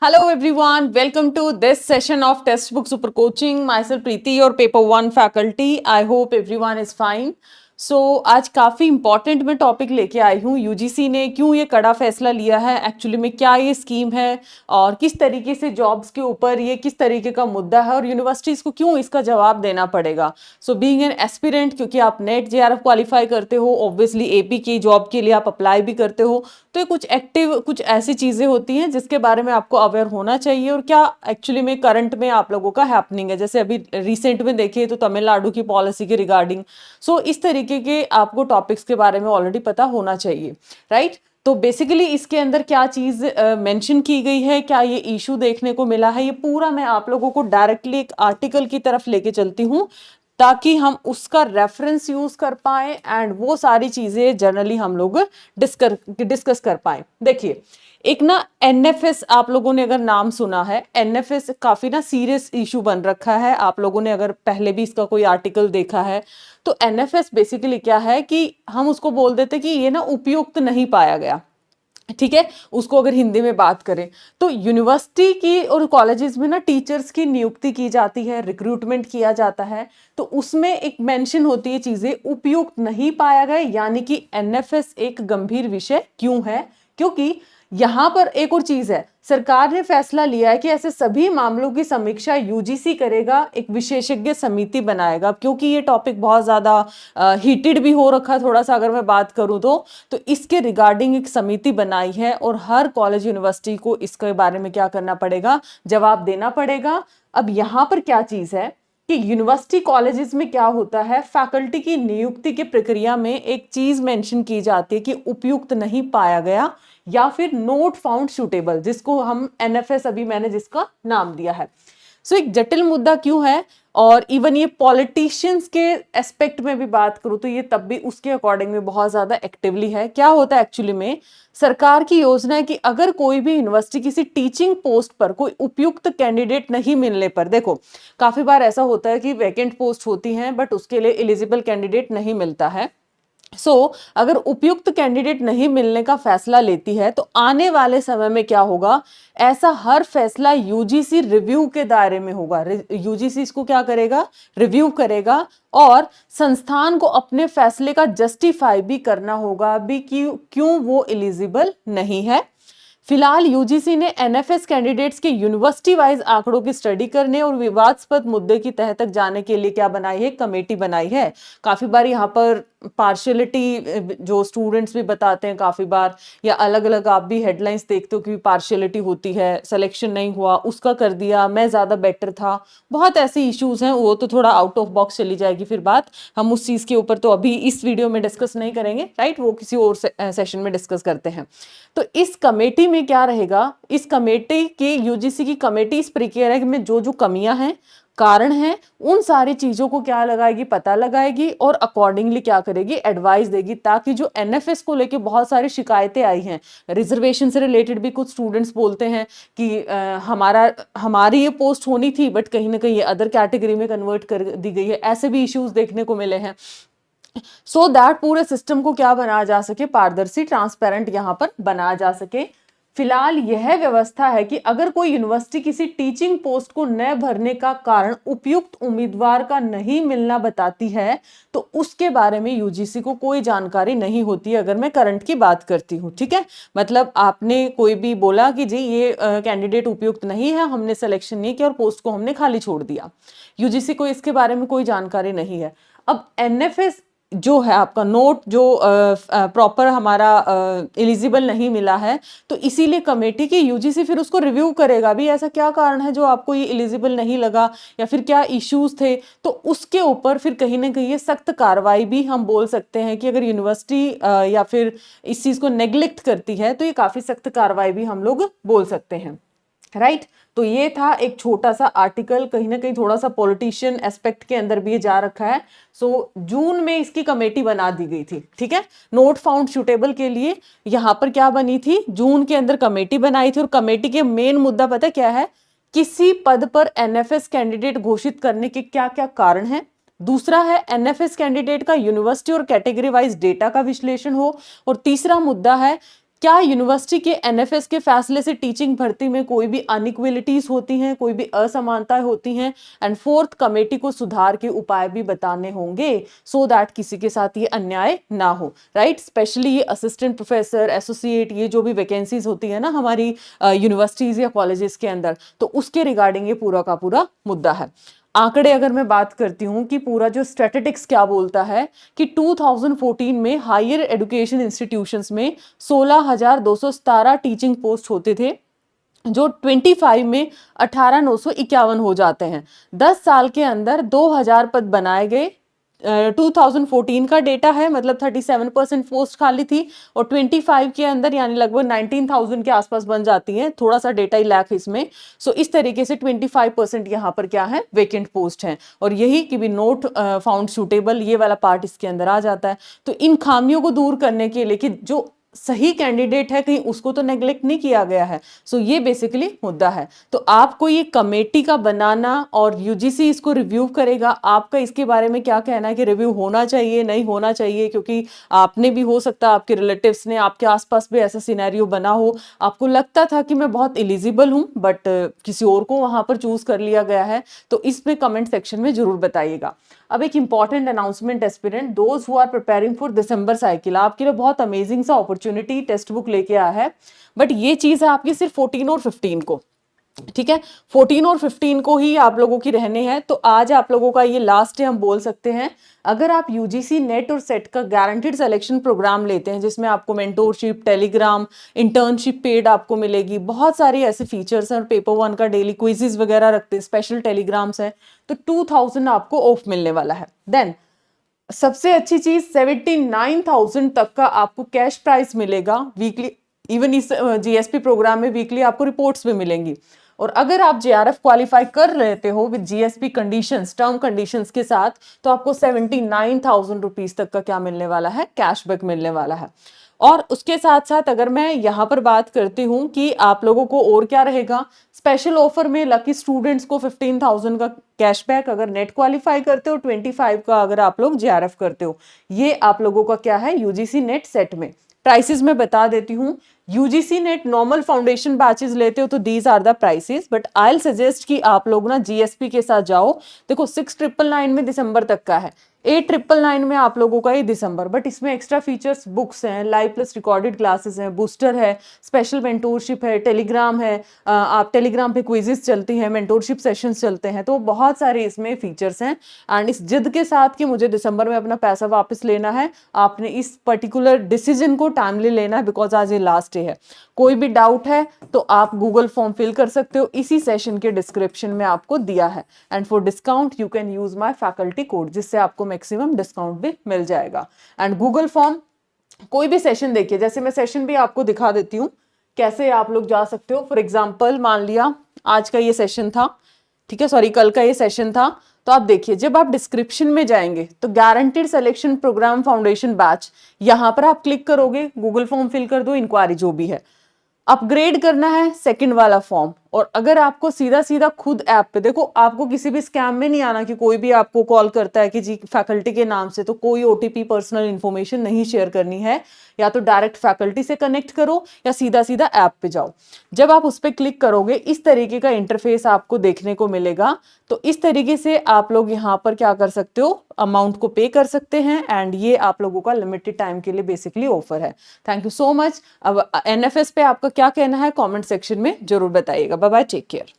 Hello everyone, welcome to this session of Textbook Super Coaching. Myself Preeti, your paper 1 faculty. I hope everyone is fine. आज काफ़ी important मैं topic लेके आई हूँ। UGC ने क्यों ये कड़ा फैसला लिया है, एक्चुअली में क्या ये स्कीम है और किस तरीके से जॉब्स के ऊपर ये किस तरीके का मुद्दा है और यूनिवर्सिटीज़ को क्यों इसका जवाब देना पड़ेगा। बीइंग एन एस्पिरेंट, क्योंकि आप नेट जेआरएफ क्वालिफाई करते हो, ऑब्वियसली एपी की जॉब के लिए आप अप्लाई भी करते हो, तो ये कुछ ऐसी चीज़ें होती हैं जिसके बारे में आपको अवेयर होना चाहिए और क्या एक्चुअली में करंट में आप लोगों का हैपनिंग है। जैसे अभी रिसेंट में देखिए तो तमिलनाडु की पॉलिसी के रिगार्डिंग इस तरीके के आपको टॉपिक्स के बारे में ऑलरेडी पता होना चाहिए, राइट। तो बेसिकली इसके अंदर क्या चीज़ मेंशन की गई है, क्या ये इशू देखने को मिला है, ये पूरा मैं आप लोगों को डायरेक्टली एक आर्टिकल की तरफ लेके चलती हूँ ताकि हम उसका रेफरेंस यूज कर पाए एंड वो सारी चीजें जनरली हम लोग डिस्कस कर पाए। देखिए, एक ना एनएफएस, आप लोगों ने अगर नाम सुना है, एनएफएस काफी ना सीरियस इशू बन रखा है। आप लोगों ने अगर पहले भी इसका कोई आर्टिकल देखा है तो एनएफएस बेसिकली क्या है कि हम उसको बोल देते कि ये ना उपयुक्त नहीं पाया गया, ठीक है। उसको अगर हिंदी में बात करें तो यूनिवर्सिटी की और कॉलेजेस में ना टीचर्स की नियुक्ति की जाती है, रिक्रूटमेंट किया जाता है, तो उसमें एक मेंशन होती है चीजें उपयुक्त नहीं पाया गया, यानी कि एनएफएस एक गंभीर विषय क्यों है, क्योंकि यहां पर एक और चीज है, सरकार ने फैसला लिया है कि ऐसे सभी मामलों की समीक्षा यूजीसी करेगा, एक विशेषज्ञ समिति बनाएगा। क्योंकि ये टॉपिक बहुत ज्यादा हीटेड भी हो रखा, थोड़ा सा अगर मैं बात करूं तो इसके रिगार्डिंग एक समिति बनाई है और हर कॉलेज यूनिवर्सिटी को इसके बारे में क्या करना पड़ेगा, जवाब देना पड़ेगा। अब यहां पर क्या चीज है कि यूनिवर्सिटी कॉलेजेस में क्या होता है, फैकल्टी की नियुक्ति की प्रक्रिया में एक चीज मेंशन की जाती है कि उपयुक्त नहीं पाया गया या फिर नोट फाउंड सुटेबल, जिसको हम एनएफएस अभी मैंने जिसका नाम दिया है। एक जटिल मुद्दा क्यों है, और इवन ये पॉलिटिशियंस के एस्पेक्ट में भी बात करूं तो ये तब भी उसके अकॉर्डिंग में बहुत ज्यादा एक्टिवली है। क्या होता है एक्चुअली में, सरकार की योजना है कि अगर कोई भी यूनिवर्सिटी किसी टीचिंग पोस्ट पर कोई उपयुक्त कैंडिडेट नहीं मिलने पर, देखो काफी बार ऐसा होता है कि वैकेंट पोस्ट होती हैं बट उसके लिए एलिजिबल कैंडिडेट नहीं मिलता है। अगर उपयुक्त कैंडिडेट नहीं मिलने का फैसला लेती है तो आने वाले समय में क्या होगा, ऐसा हर फैसला यूजीसी रिव्यू के दायरे में होगा। यूजीसी इसको क्या करेगा, रिव्यू करेगा और संस्थान को अपने फैसले का जस्टिफाई भी करना होगा भी कि क्यों वो एलिजिबल नहीं है। फिलहाल यूजीसी ने एनएफएस कैंडिडेट्स के यूनिवर्सिटी वाइज आंकड़ों की स्टडी करने और विवादास्पद मुद्दे की तह तक जाने के लिए क्या बनाई है, कमेटी बनाई है। काफी बार यहाँ पर पार्शियलिटी जो स्टूडेंट्स भी बताते हैं काफी बार, या अलग अलग आप भी हेडलाइंस देखते हो कि पार्शियलिटी होती है, सिलेक्शन नहीं हुआ, उसका कर दिया, मैं ज्यादा बेटर था, बहुत ऐसे इश्यूज हैं। वो तो थोड़ा आउट ऑफ बॉक्स चली जाएगी फिर बात, हम उस चीज के ऊपर तो अभी इस वीडियो में डिस्कस नहीं करेंगे, राइट, वो किसी और सेशन में डिस्कस करते हैं। तो इस कमेटी में क्या रहेगा, इस कमेटी की, यूजीसी की कमेटी इस प्रक्रिया में जो जो कमियां हैं, कारण है, उन सारी चीजों को क्या लगाएगी, पता लगाएगी और अकॉर्डिंगली क्या करेगी, एडवाइस देगी, ताकि जो एनएफएस को लेके बहुत सारी शिकायतें आई हैं, रिजर्वेशन से रिलेटेड भी कुछ स्टूडेंट्स बोलते हैं कि हमारी ये पोस्ट होनी थी बट कहीं ना कहीं ये अदर कैटेगरी में कन्वर्ट कर दी गई है, ऐसे भी इश्यूज देखने को मिले हैं। दैट पूरे सिस्टम को क्या बनाया जा सके, पारदर्शी, ट्रांसपेरेंट यहां पर बनाया जा सके। फिलहाल यह व्यवस्था है कि अगर कोई यूनिवर्सिटी किसी टीचिंग पोस्ट को न भरने का कारण उपयुक्त उम्मीदवार का नहीं मिलना बताती है तो उसके बारे में यूजीसी को कोई जानकारी नहीं होती है। अगर मैं करंट की बात करती हूँ, ठीक है, मतलब आपने कोई भी बोला कि जी ये कैंडिडेट उपयुक्त नहीं है, हमने सिलेक्शन नहीं किया और पोस्ट को हमने खाली छोड़ दिया, यूजीसी को इसके बारे में कोई जानकारी नहीं है। अब एनएफएस जो है आपका नोट जो प्रॉपर हमारा एलिजिबल नहीं मिला है, तो इसीलिए कमेटी की यूजीसी फिर उसको रिव्यू करेगा भी, ऐसा क्या कारण है जो आपको ये एलिजिबल नहीं लगा या फिर क्या इश्यूज थे, तो उसके ऊपर फिर कहीं ना कहीं ये सख्त कार्रवाई भी हम बोल सकते हैं कि अगर यूनिवर्सिटी या फिर इस चीज को नेग्लेक्ट करती है तो ये काफी सख्त कार्रवाई भी हम लोग बोल सकते हैं, राइट। तो ये था एक छोटा सा आर्टिकल, कहीं ना कहीं थोड़ा सा पॉलिटिशियन एस्पेक्ट के अंदर भी ये जा रखा है। जून में इसकी कमेटी बना दी गई थी, ठीक है, नोट फाउंड सुटेबल के लिए यहां पर क्या बनी थी, जून के अंदर कमेटी बनाई थी और कमेटी के मेन मुद्दा पता क्या है, किसी पद पर एनएफएस कैंडिडेट घोषित करने के क्या क्या कारण है, दूसरा है एनएफएस कैंडिडेट का यूनिवर्सिटी और कैटेगरी वाइज डेटा का विश्लेषण हो, और तीसरा मुद्दा है क्या यूनिवर्सिटी के एनएफएस के फैसले से टीचिंग भर्ती में कोई भी अनइक्वलिटीज होती हैं, कोई भी असमानताएं होती हैं? एंड फोर्थ, कमेटी को सुधार के उपाय भी बताने होंगे सो दैट किसी के साथ ये अन्याय ना हो, राइट? स्पेशली ये असिस्टेंट प्रोफेसर, एसोसिएट, ये जो भी वैकेंसीज होती है ना हमारी यूनिवर्सिटीज या कॉलेजेस के अंदर, तो उसके रिगार्डिंग ये पूरा का पूरा मुद्दा है। आंकड़े अगर मैं बात करती हूँ कि पूरा जो स्टैटिस्टिक्स क्या बोलता है कि 2014 में हायर एजुकेशन इंस्टीट्यूशंस में 16,217 टीचिंग पोस्ट होते थे, जो 25 में 18,951 हो जाते हैं। 10 साल के अंदर 2,000 पद बनाए गए। 2014 का डेटा है, मतलब 37% पोस्ट खाली थी, और 25 के अंदर यानी लगभग 19,000 के आसपास बन जाती हैं। थोड़ा सा डेटा ही लैक इसमें। सो इस तरीके से 25% यहाँ पर क्या है, वेकेंट पोस्ट हैं, और यही कि भी नोट फाउंड सूटेबल, ये वाला पार्ट इसके अंदर आ जाता है। तो इन खामियों को दूर करने के लिए कि जो सही कैंडिडेट है कहीं उसको तो नेग्लेक्ट नहीं किया गया है, सो ये बेसिकली मुद्दा है। तो आपको ये कमेटी का बनाना और यूजीसी इसको रिव्यू करेगा, आपका इसके बारे में क्या कहना है कि रिव्यू होना चाहिए नहीं होना चाहिए? क्योंकि आपने भी, हो सकता है आपके रिलेटिव्स ने, आपके आसपास भी ऐसा सिनेरियो बना हो, आपको लगता था कि मैं बहुत एलिजिबल हूं बट किसी और को वहां पर चूज कर लिया गया है, तो इसमें कमेंट सेक्शन में जरूर बताइएगा। अब एक important announcement, aspirant those who are preparing for December cycle, आपके लिए बहुत अमेजिंग सा अपॉर्चुनिटी टेक्स्ट बुक लेके आया है, बट ये चीज है आपकी सिर्फ 14 और 15 को, ठीक है? 14 और 15 को ही आप लोगों की रहने हैं। तो आज आप लोगों का ये लास्ट है, हम बोल सकते हैं। अगर आप यूजीसी नेट और सेट का गारंटीड सिलेक्शन प्रोग्राम लेते हैं, जिसमें आपको मेंटोरशिप, टेलीग्राम, इंटर्नशिप पेड आपको मिलेगी, बहुत सारे ऐसे फीचर्स हैं, और पेपर 1 का डेली क्विजेज वगैरह रखते हैं, स्पेशल टेलीग्राम्स हैं, तो 2000 आपको ऑफ मिलने वाला है। देन सबसे अच्छी चीज 79,000 तक का आपको कैश प्राइस मिलेगा वीकली। इवन इस जीएसपी प्रोग्राम में वीकली आपको रिपोर्ट्स भी मिलेंगी। और अगर आप जेआरएफ क्वालिफाई कर लेते हो with GSP conditions, term conditions के साथ, तो आपको 79,000 रुपीज तक का क्या मिलने वाला है, कैशबैक मिलने वाला है। और उसके साथ साथ अगर मैं यहाँ पर बात करती हूँ कि आप लोगों को और क्या रहेगा, स्पेशल ऑफर में लकी स्टूडेंट्स को 15,000 का कैशबैक अगर नेट क्वालिफाई करते हो, 25 का अगर आप लोग जेआरएफ करते हो। ये आप लोगों का क्या है, यूजीसी नेट सेट में। प्राइसेस मैं बता देती हूँ। UGC NET normal foundation batches लेते हो तो these are the prices, but I will suggest कि आप लोग ना जीएसपी के साथ जाओ। देखो 6,999 में दिसंबर तक का है, 8,999 में आप लोगों का ये दिसंबर, बट इसमें एक्स्ट्रा फीचर्स, बुक्स हैं, लाइव प्लस रिकॉर्डेड क्लासेस हैं, बूस्टर है, स्पेशल मेंटोरशिप है, टेलीग्राम है, आप टेलीग्राम पे क्विजेस चलती हैं, मेंटोरशिप सेशंस चलते हैं, तो बहुत सारे इसमें फीचर्स हैं। एंड इस जिद के साथ कि मुझे दिसंबर में अपना पैसा वापस लेना है, आपने इस पर्टिकुलर डिसीजन को टाइमली लेना है, बिकॉज आज ये लास्ट डे है। कोई भी डाउट है तो आप गूगल फॉर्म फिल कर सकते हो, इसी सेशन के डिस्क्रिप्शन में आपको दिया है। And for discount you can use my faculty code, जिससे आपको मैक्सिमम डिस्काउंट भी मिल जाएगा। एंड गूगल फॉर्म, कोई भी सेशन देखिए, जैसे मैं सेशन भी आपको दिखा देती हूँ कैसे आप लोग जा सकते हो। फॉर एग्जाम्पल मान लिया आज का ये सेशन था, ठीक है, सॉरी कल का ये सेशन था, तो आप देखिए जब आप डिस्क्रिप्शन में जाएंगे तो guaranteed selection program foundation batch, यहां पर आप क्लिक करोगे, गूगल फॉर्म फिल कर दो, इंक्वायरी जो भी है, अपग्रेड करना है सेकंड वाला फॉर्म। और अगर आपको सीधा सीधा खुद ऐप पे, देखो आपको किसी भी स्कैम में नहीं आना कि कोई भी आपको कॉल करता है कि जी फैकल्टी के नाम से, तो कोई ओटीपी, पर्सनल इंफॉर्मेशन नहीं शेयर करनी है। या तो डायरेक्ट फैकल्टी से कनेक्ट करो या सीधा सीधा ऐप पे जाओ। जब आप उस पर क्लिक करोगे इस तरीके का इंटरफेस आपको देखने को मिलेगा। तो इस तरीके से आप लोग यहाँ पर क्या कर सकते हो, अमाउंट को पे कर सकते हैं। एंड ये आप लोगों का लिमिटेड टाइम के लिए बेसिकली ऑफर है। Thank you so much. अब एनएफएस पे आपका क्या कहना है कमेंट सेक्शन में जरूर बताइएगा। Bye bye, take care.